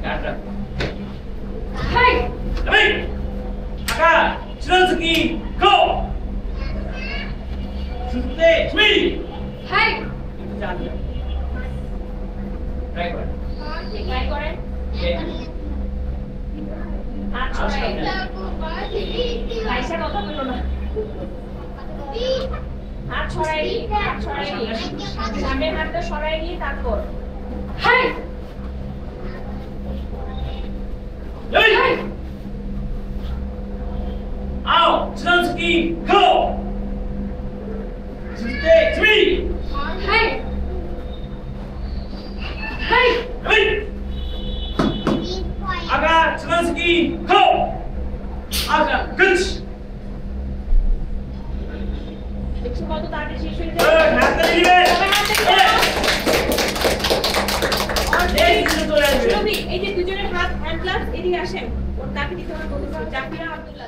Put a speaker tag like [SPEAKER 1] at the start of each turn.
[SPEAKER 1] Hey!
[SPEAKER 2] Hey! Aka, Chiransuki, go! Sunte, three!
[SPEAKER 1] Hey!
[SPEAKER 2] Try kor.
[SPEAKER 1] Try করেন। হাত ছড়াই। ভাইসা কথা বলো না। হাত ছড়াই, সামনের হাতটা সরাই নিয়ে তারপর। Hey!
[SPEAKER 2] Hey! Out, Chiransuki, go! Sunte, three!
[SPEAKER 1] Hey! Hey!
[SPEAKER 2] Hey! Aka, Chiransuki, go! Aka, good!
[SPEAKER 1] দেখছো কত তাড়াতাড়ি শেষ হয়ে
[SPEAKER 2] Good,
[SPEAKER 1] যায়?
[SPEAKER 2] হাত তালি দিবে!
[SPEAKER 1] সবাই হাত তালি দাও।
[SPEAKER 2] এই দিকে চলে আসবে।
[SPEAKER 1] সুরভি, এই যে দুজনের হাত হ্যান্ড গ্লাভস এদিকে আসেন। ওর তাকে দিতে হবে বলতে জাকিরা আব্দুল্লাহ।